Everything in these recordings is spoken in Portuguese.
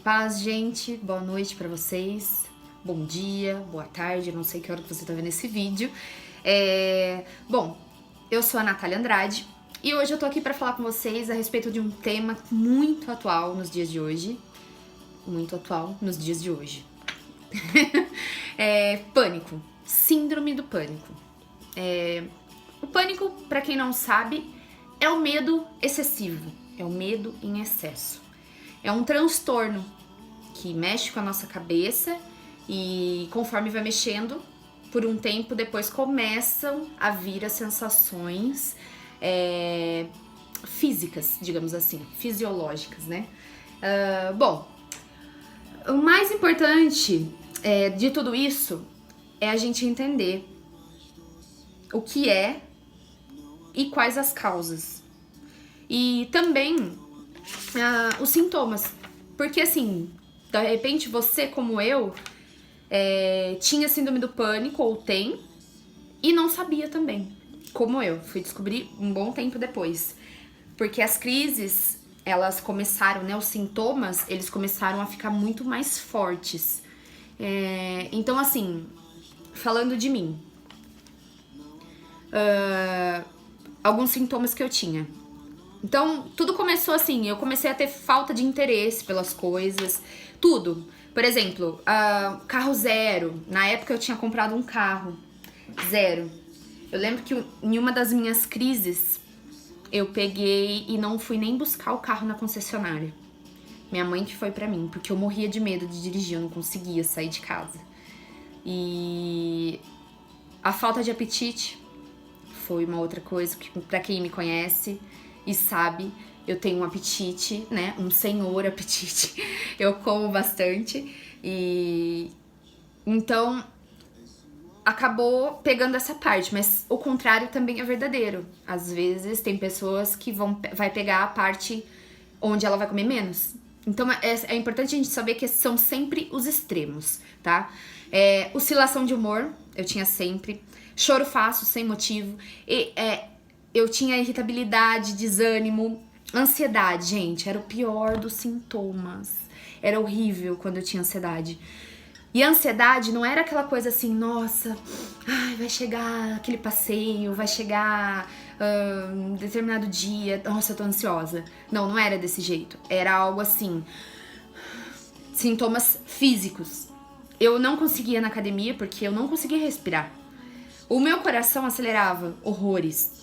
Paz, gente, boa noite pra vocês, bom dia, boa tarde, eu não sei que hora que você tá vendo esse vídeo. Bom, eu sou a Natália Andrade e hoje eu tô aqui pra falar com vocês a respeito de um tema muito atual nos dias de hoje. Pânico, síndrome do pânico. O pânico, pra quem não sabe, é o medo excessivo, é o medo em excesso. É um transtorno que mexe com a nossa cabeça e conforme vai mexendo, por um tempo depois começam a vir as sensações físicas, digamos assim, fisiológicas, né? Bom, o mais importante de tudo isso é a gente entender o que é e quais as causas. E também os sintomas. Porque assim, de repente você, como eu, tinha síndrome do pânico, ou tem, e não sabia também. Como eu, fui descobrir um bom tempo depois. Porque as crises, elas começaram, né, os sintomas, eles começaram a ficar muito mais fortes. Então assim, falando de mim, alguns sintomas que eu tinha. Então, tudo começou assim, eu comecei a ter falta de interesse pelas coisas, tudo. Por exemplo, carro zero. Na época eu tinha comprado um carro zero. Eu lembro que em uma das minhas crises, eu peguei e não fui nem buscar o carro na concessionária. Minha mãe que foi pra mim, porque eu morria de medo de dirigir, eu não conseguia sair de casa. E a falta de apetite foi uma outra coisa que, pra quem me conhece e sabe, eu tenho um apetite, né? Um senhor apetite. Eu como bastante. E então acabou pegando essa parte, mas o contrário também é verdadeiro. Às vezes tem pessoas que vai pegar a parte onde ela vai comer menos. Então é importante a gente saber que são sempre os extremos, tá? Oscilação de humor, eu tinha sempre. Choro fácil, sem motivo. Eu tinha irritabilidade, desânimo, ansiedade, gente, era o pior dos sintomas. Era horrível quando eu tinha ansiedade. E a ansiedade não era aquela coisa assim, nossa, vai chegar aquele passeio, vai chegar um determinado dia, nossa, eu tô ansiosa. Não era desse jeito. Era algo assim, sintomas físicos. Eu não conseguia ir na academia porque eu não conseguia respirar. O meu coração acelerava horrores.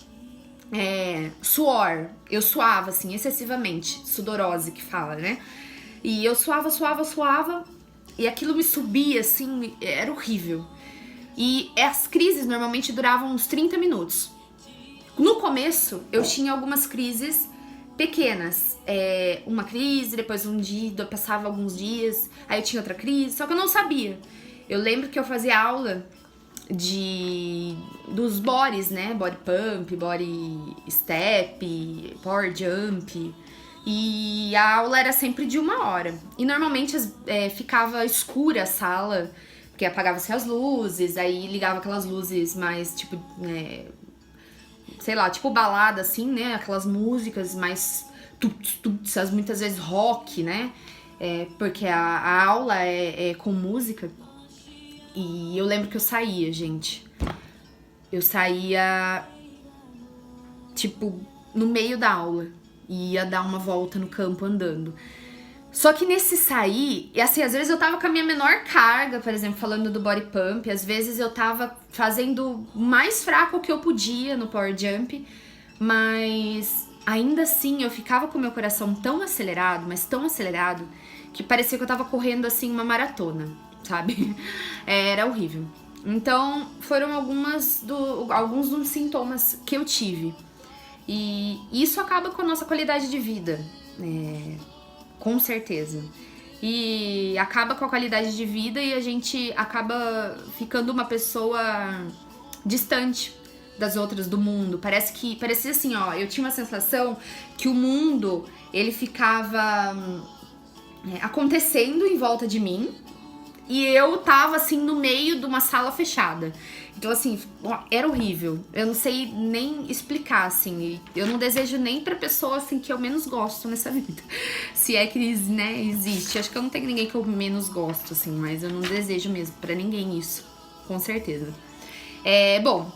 Suor, eu suava assim, excessivamente, sudorose que fala, né? E eu suava, e aquilo me subia assim, era horrível. E as crises normalmente duravam uns 30 minutos. No começo, eu tinha algumas crises pequenas. Uma crise, depois um dia, passava alguns dias, aí eu tinha outra crise, só que eu não sabia. Eu lembro que eu fazia aula dos bodies, né? Body pump, body step, power jump. E a aula era sempre de 1 hora. E normalmente ficava escura a sala, porque apagava-se as luzes, aí ligava aquelas luzes mais tipo, sei lá, tipo balada assim, né? Aquelas músicas mais muitas vezes rock, né? Porque a aula é com música. E eu lembro que eu saía, gente. Eu saía, tipo, no meio da aula. E ia dar uma volta no campo andando. Só que nesse sair, e assim, às vezes eu tava com a minha menor carga, por exemplo, falando do body pump. Às vezes eu tava fazendo o mais fraco que eu podia no power jump. Mas ainda assim, eu ficava com o meu coração tão acelerado, mas tão acelerado, que parecia que eu tava correndo, assim, uma maratona. Sabe? Era horrível. Então, foram alguns dos sintomas que eu tive. E isso acaba com a nossa qualidade de vida, com certeza. E acaba com a qualidade de vida e a gente acaba ficando uma pessoa distante das outras, do mundo. Parecia assim, ó, eu tinha uma sensação que o mundo, ele ficava acontecendo em volta de mim. E eu tava, assim, no meio de uma sala fechada. Então, assim, era horrível. Eu não sei nem explicar, assim. Eu não desejo nem pra pessoa, assim, que eu menos gosto nessa vida. Se é que, né, existe. Acho que eu não tenho ninguém que eu menos gosto, assim. Mas eu não desejo mesmo pra ninguém isso. Com certeza. Bom,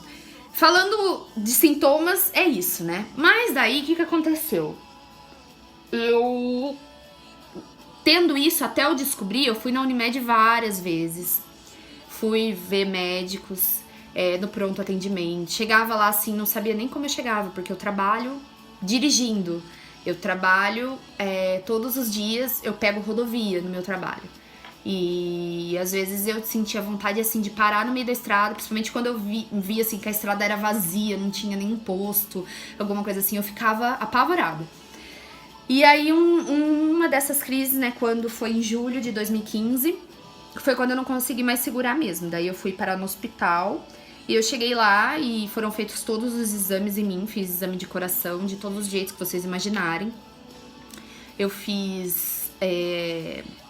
falando de sintomas, é isso, né? Mas daí, o que aconteceu? Tendo isso, até eu descobrir, eu fui na Unimed várias vezes. Fui ver médicos no pronto atendimento. Chegava lá assim, não sabia nem como eu chegava, porque eu trabalho dirigindo. Eu trabalho todos os dias, eu pego rodovia no meu trabalho. E às vezes eu sentia vontade assim de parar no meio da estrada, principalmente quando eu via assim que a estrada era vazia, não tinha nenhum posto, alguma coisa assim, eu ficava apavorada. E aí uma dessas crises, né, quando foi em julho de 2015, foi quando eu não consegui mais segurar mesmo. Daí eu fui parar no hospital e eu cheguei lá e foram feitos todos os exames em mim. Fiz exame de coração de todos os jeitos que vocês imaginarem. Eu fiz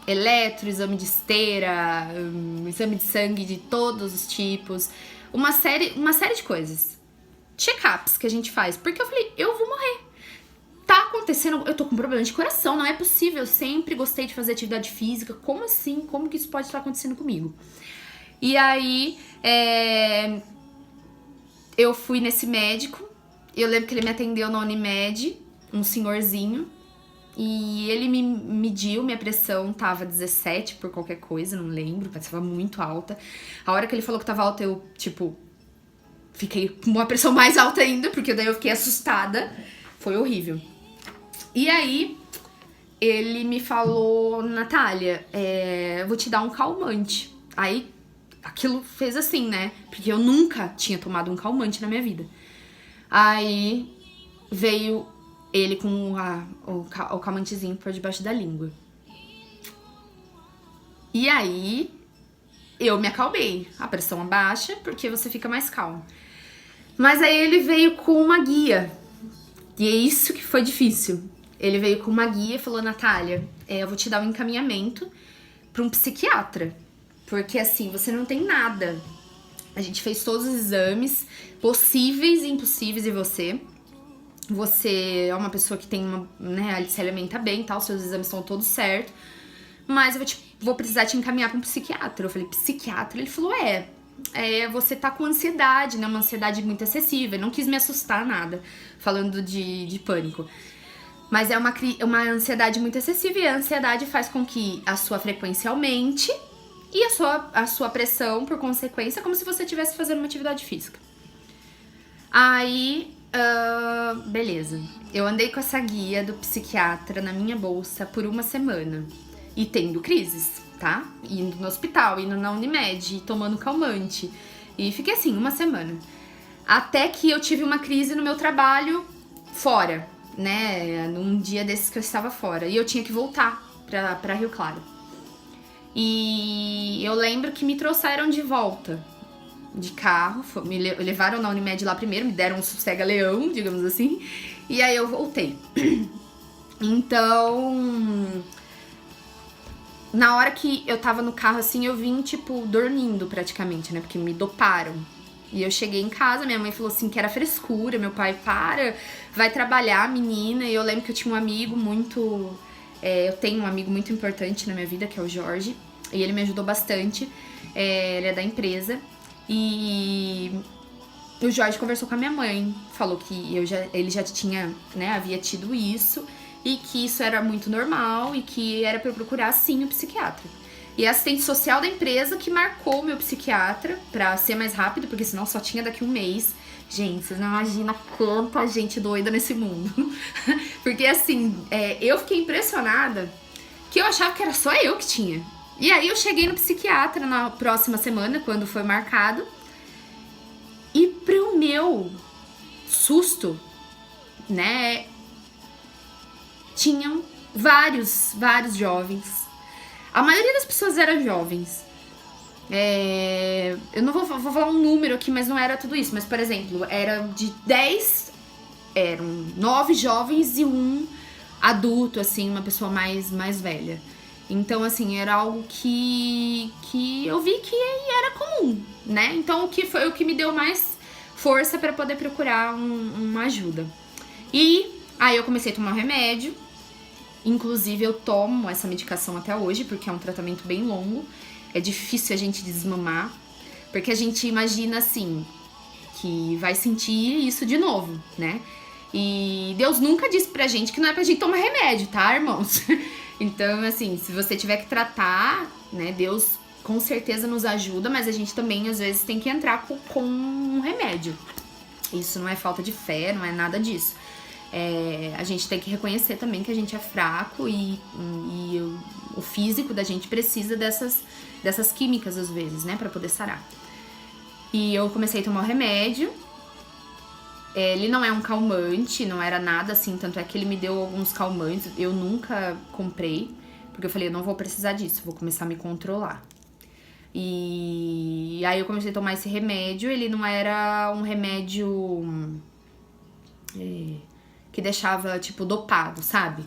eletro, exame de esteira, exame de sangue de todos os tipos. Uma série de coisas. Check-ups que a gente faz. Porque eu falei, eu vou morrer. Tá acontecendo, eu tô com problema de coração, não é possível, eu sempre gostei de fazer atividade física, como assim? Como que isso pode estar acontecendo comigo? E aí, eu fui nesse médico, eu lembro que ele me atendeu na Unimed, um senhorzinho, e ele me mediu, minha pressão tava 17 por qualquer coisa, não lembro, mas tava muito alta. A hora que ele falou que tava alta, eu, fiquei com uma pressão mais alta ainda, porque daí eu fiquei assustada, foi horrível. E aí, ele me falou, Natália, eu vou te dar um calmante. Aí, aquilo fez assim, né? Porque eu nunca tinha tomado um calmante na minha vida. Aí, veio ele com o calmantezinho por debaixo da língua. E aí, eu me acalmei. A pressão abaixa, porque você fica mais calmo. Mas aí, ele veio com uma guia. E é isso que foi difícil. Ele veio com uma guia e falou, Natália, eu vou te dar um encaminhamento para um psiquiatra. Porque assim, você não tem nada. A gente fez todos os exames possíveis e impossíveis em você. Você é uma pessoa que tem se alimenta bem e tal, seus exames estão todos certos. Mas eu vou precisar te encaminhar para um psiquiatra. Eu falei, psiquiatra? Ele falou, você tá com ansiedade, né? Uma ansiedade muito excessiva. Ele não quis me assustar nada, falando de pânico. Mas é uma ansiedade muito excessiva e a ansiedade faz com que a sua frequência aumente e a sua pressão, por consequência, como se você estivesse fazendo uma atividade física. Aí, beleza. Eu andei com essa guia do psiquiatra na minha bolsa por uma semana. E tendo crises, tá? Indo no hospital, indo na Unimed, tomando calmante. E fiquei assim, uma semana. Até que eu tive uma crise no meu trabalho fora, né, num dia desses que eu estava fora. E eu tinha que voltar pra Rio Claro. E eu lembro que me trouxeram de volta de carro. Me levaram na Unimed lá primeiro, me deram um sossega-leão, digamos assim. E aí eu voltei. Então, na hora que eu tava no carro, assim, eu vim, dormindo praticamente, né? Porque me doparam. E eu cheguei em casa, minha mãe falou assim que era frescura, meu pai, vai trabalhar, menina. E eu lembro que eu tinha um amigo eu tenho um amigo muito importante na minha vida, que é o Jorge, e ele me ajudou bastante, ele é da empresa. E o Jorge conversou com a minha mãe, falou que ele já tinha, né, havia tido isso, e que isso era muito normal, e que era pra eu procurar, sim, o psiquiatra. E a assistente social da empresa que marcou o meu psiquiatra pra ser mais rápido, porque senão só tinha daqui um mês. Gente, vocês não imaginam quanta gente doida nesse mundo. Porque assim, eu fiquei impressionada que eu achava que era só eu que tinha. E aí eu cheguei no psiquiatra na próxima semana, quando foi marcado. E pro meu susto, né, tinham vários jovens. A maioria das pessoas eram jovens. Eu não vou falar um número aqui, mas não era tudo isso. Mas, por exemplo, era de 10, eram 9 jovens e um adulto, assim, uma pessoa mais velha. Então, assim, era algo que eu vi que era comum, né? Então, o que foi o que me deu mais força pra poder procurar uma ajuda. E aí eu comecei a tomar um remédio. Inclusive, eu tomo essa medicação até hoje, porque é um tratamento bem longo. É difícil a gente desmamar, porque a gente imagina, assim, que vai sentir isso de novo, né? E Deus nunca disse pra gente que não é pra gente tomar remédio, tá, irmãos? Então, assim, se você tiver que tratar, né, Deus com certeza nos ajuda, mas a gente também, às vezes, tem que entrar com um remédio. Isso não é falta de fé, não é nada disso. A gente tem que reconhecer também que a gente é fraco e o físico da gente precisa dessas químicas, às vezes, né, pra poder sarar. E eu comecei a tomar o remédio. Ele não é um calmante, não era nada assim, tanto é que ele me deu alguns calmantes, eu nunca comprei, porque eu falei, eu não vou precisar disso, vou começar a me controlar. E aí eu comecei a tomar esse remédio, ele não era um remédio que deixava, tipo, dopado, sabe?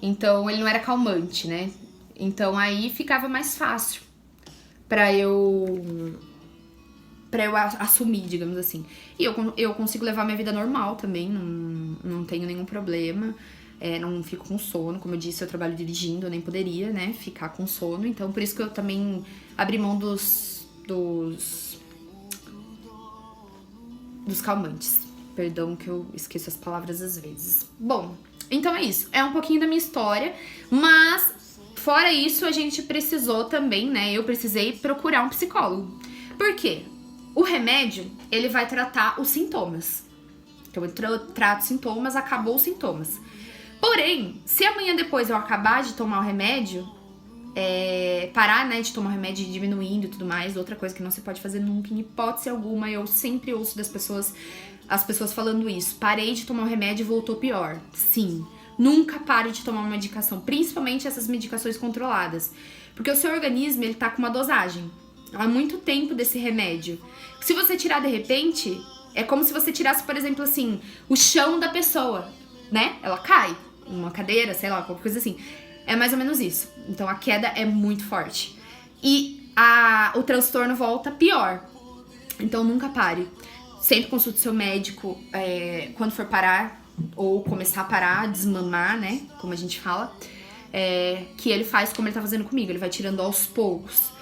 Então ele não era calmante, né? Então aí ficava mais fácil pra eu assumir, digamos assim. E eu consigo levar minha vida normal também, não tenho nenhum problema. Não fico com sono, como eu disse, eu trabalho dirigindo, eu nem poderia, né, ficar com sono. Então, por isso que eu também abri mão dos calmantes. Perdão que eu esqueço as palavras às vezes. Bom, então é isso. É um pouquinho da minha história, mas fora isso, a gente precisou também, né, eu precisei procurar um psicólogo. Por quê? O remédio, ele vai tratar os sintomas. Então, eu trato sintomas, acabou os sintomas. Porém, se amanhã depois eu acabar de tomar o remédio, parar, né, de tomar o remédio diminuindo e tudo mais, outra coisa que não se pode fazer nunca, em hipótese alguma, eu sempre ouço as pessoas falando isso. Parei de tomar o remédio e voltou pior. Sim, nunca pare de tomar uma medicação, principalmente essas medicações controladas. Porque o seu organismo, ele tá com uma dosagem. Há muito tempo desse remédio. Se você tirar de repente, é como se você tirasse, por exemplo, assim, o chão da pessoa, né? Ela cai, uma cadeira, sei lá, qualquer coisa assim. É mais ou menos isso. Então a queda é muito forte. E o transtorno volta pior. Então nunca pare. Sempre consulte seu médico quando for parar, ou começar a parar, desmamar, né? Como a gente fala. Que ele faz como ele tá fazendo comigo. Ele vai tirando aos poucos.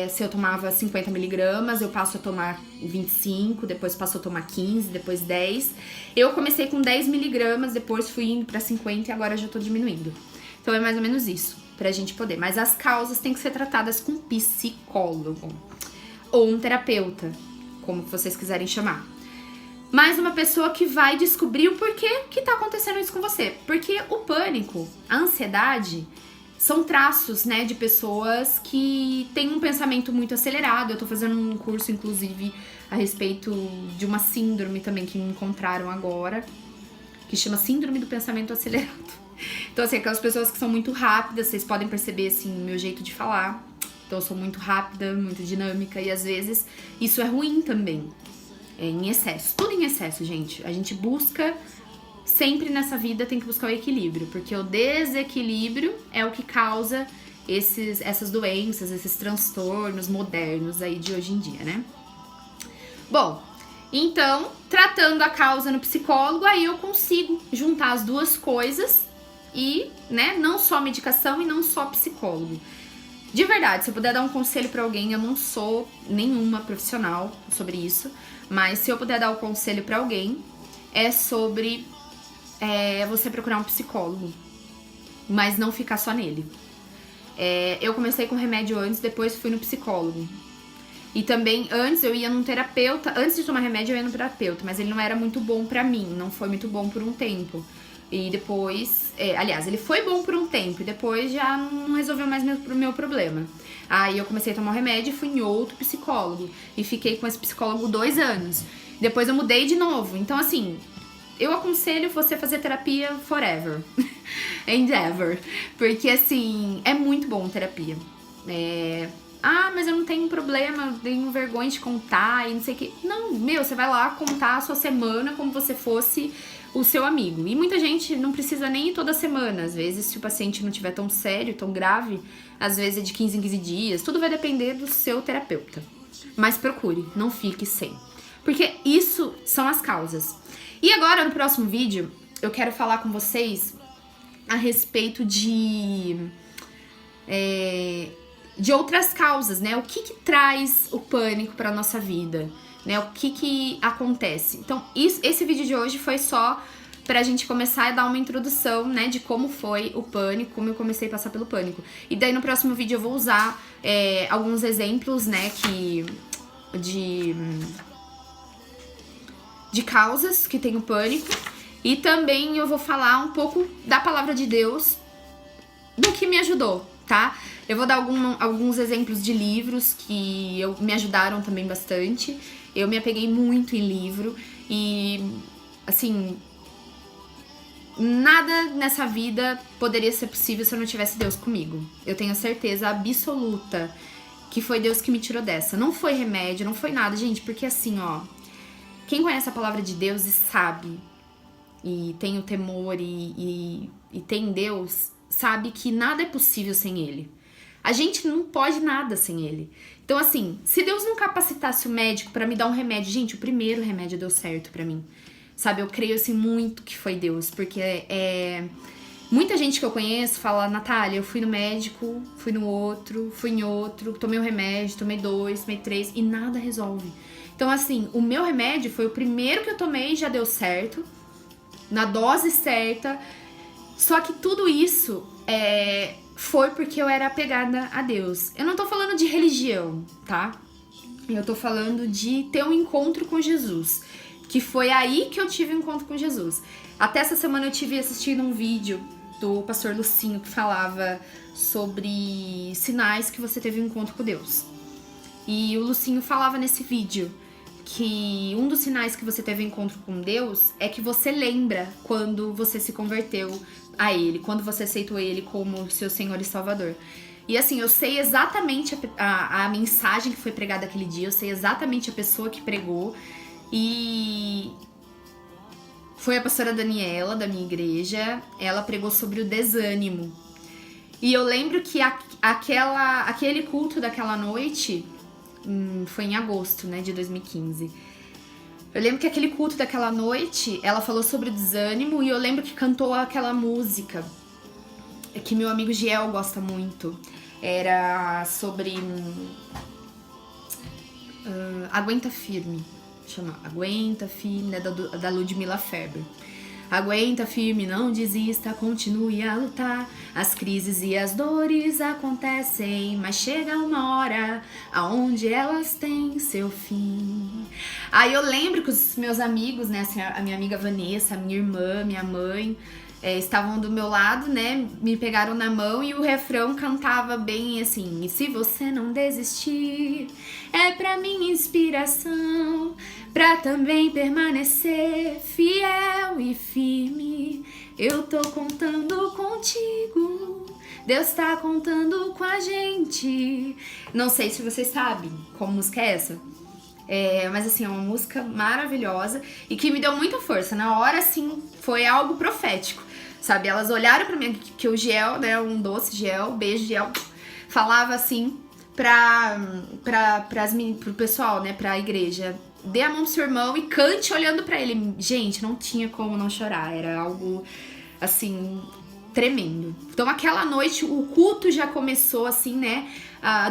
Se eu tomava 50 miligramas, eu passo a tomar 25, depois passo a tomar 15, depois 10. Eu comecei com 10 miligramas, depois fui indo pra 50 e agora já tô diminuindo. Então é mais ou menos isso, pra gente poder. Mas as causas têm que ser tratadas com psicólogo ou um terapeuta, como vocês quiserem chamar. Mas uma pessoa que vai descobrir o porquê que tá acontecendo isso com você. Porque o pânico, a ansiedade, são traços, né, de pessoas que têm um pensamento muito acelerado. Eu tô fazendo um curso, inclusive, a respeito de uma síndrome também que me encontraram agora, que chama Síndrome do Pensamento Acelerado. Então, assim, aquelas pessoas que são muito rápidas, vocês podem perceber, assim, o meu jeito de falar. Então, eu sou muito rápida, muito dinâmica, e às vezes isso é ruim também. Em excesso. Tudo em excesso, gente. A gente busca... Sempre nessa vida tem que buscar o equilíbrio, porque o desequilíbrio é o que causa essas doenças, esses transtornos modernos aí de hoje em dia, né? Bom, então, tratando a causa no psicólogo, aí eu consigo juntar as duas coisas e, né, não só medicação e não só psicólogo. De verdade, se eu puder dar um conselho pra alguém, eu não sou nenhuma profissional sobre isso, mas se eu puder dar um conselho pra alguém, é sobre... você procurar um psicólogo, mas não ficar só nele. Eu comecei com remédio antes, depois fui no psicólogo. E também, antes eu ia num terapeuta, antes de tomar remédio eu ia no terapeuta, mas ele não era muito bom pra mim, não foi muito bom por um tempo. E depois, aliás, ele foi bom por um tempo, e depois já não resolveu mais o meu problema. Aí eu comecei a tomar o remédio e fui em outro psicólogo, e fiquei com esse psicólogo 2 anos. Depois eu mudei de novo, então assim... Eu aconselho você fazer terapia forever, and ever, porque assim, é muito bom terapia. Mas eu não tenho problema, eu tenho vergonha de contar e não sei o que. Não, você vai lá contar a sua semana como se fosse o seu amigo. E muita gente não precisa nem ir toda semana. Às vezes, se o paciente não tiver tão sério, tão grave, às vezes é de 15 em 15 dias. Tudo vai depender do seu terapeuta. Mas procure, não fique sem. Porque isso são as causas. E agora, no próximo vídeo, eu quero falar com vocês a respeito de outras causas, né? O que traz o pânico para nossa vida, né? O que acontece. Então, esse vídeo de hoje foi só pra gente começar a dar uma introdução, né, de como foi o pânico, como eu comecei a passar pelo pânico. E daí no próximo vídeo eu vou usar alguns exemplos, né, de causas que tem o pânico. E também eu vou falar um pouco da palavra de Deus, do que me ajudou, tá? Eu vou dar alguns exemplos de livros que me ajudaram também bastante. Eu me apeguei muito em livro e, assim, nada nessa vida poderia ser possível se eu não tivesse Deus comigo. Eu tenho a certeza absoluta que foi Deus que me tirou dessa. Não foi remédio, não foi nada, gente, porque assim, ó, quem conhece a palavra de Deus e sabe, e tem o temor e tem Deus, sabe que nada é possível sem Ele. A gente não pode nada sem Ele. Então, assim, se Deus não capacitasse o médico pra me dar um remédio, gente, o primeiro remédio deu certo pra mim. Sabe, eu creio, assim, muito que foi Deus, porque muita gente que eu conheço fala, Natália, eu fui no médico, fui no outro, fui em outro, tomei um remédio, tomei 2, tomei 3 e nada resolve. Então, assim, o meu remédio foi o primeiro que eu tomei e já deu certo, na dose certa. Só que tudo isso foi porque eu era apegada a Deus. Eu não tô falando de religião, tá? Eu tô falando de ter um encontro com Jesus. Que foi aí que eu tive um encontro com Jesus. Até essa semana eu tive assistindo um vídeo do pastor Lucinho que falava sobre sinais que você teve um encontro com Deus. E o Lucinho falava nesse vídeo que um dos sinais que você teve encontro com Deus é que você lembra quando você se converteu a Ele, quando você aceitou Ele como seu Senhor e Salvador. E assim, eu sei exatamente a mensagem que foi pregada aquele dia, eu sei exatamente a pessoa que pregou, e foi a pastora Daniela, da minha igreja. Ela pregou sobre o desânimo. E eu lembro que aquele culto daquela noite foi em agosto, né, de 2015. Eu lembro que aquele culto daquela noite, ela falou sobre o desânimo, e eu lembro que cantou aquela música que meu amigo Giel gosta muito. Era sobre Aguenta Firme. Chama Aguenta Firme, né, da Ludmilla Ferber. Aguenta firme, não desista, continue a lutar. As crises e as dores acontecem, mas chega uma hora aonde elas têm seu fim. Aí eu lembro que os meus amigos, né, assim, a minha amiga Vanessa, a minha irmã, minha mãe, estavam do meu lado, né, me pegaram na mão e o refrão cantava bem assim: e se você não desistir, é pra minha inspiração, pra também permanecer fiel e firme. Eu tô contando contigo, Deus tá contando com a gente. Não sei se vocês sabem qual música é essa. Mas assim, é uma música maravilhosa e que me deu muita força. Na hora, assim, foi algo profético, sabe? Elas olharam pra mim, que o Giel, né, um doce Giel, beijo Giel, falava assim pro pessoal, né, pra igreja: dê a mão pro seu irmão e cante olhando pra ele. Gente, não tinha como não chorar, era algo, assim, tremendo. Então aquela noite o culto já começou assim, né,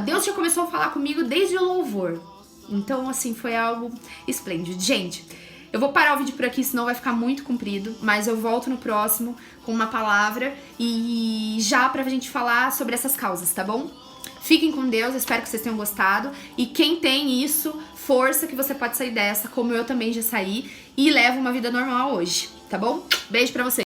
Deus já começou a falar comigo desde o louvor. Então, assim, foi algo esplêndido. Gente, eu vou parar o vídeo por aqui, senão vai ficar muito comprido, mas eu volto no próximo com uma palavra e já pra gente falar sobre essas causas, tá bom? Fiquem com Deus, espero que vocês tenham gostado. E quem tem isso, força que você pode sair dessa, como eu também já saí, e leva uma vida normal hoje, tá bom? Beijo pra vocês.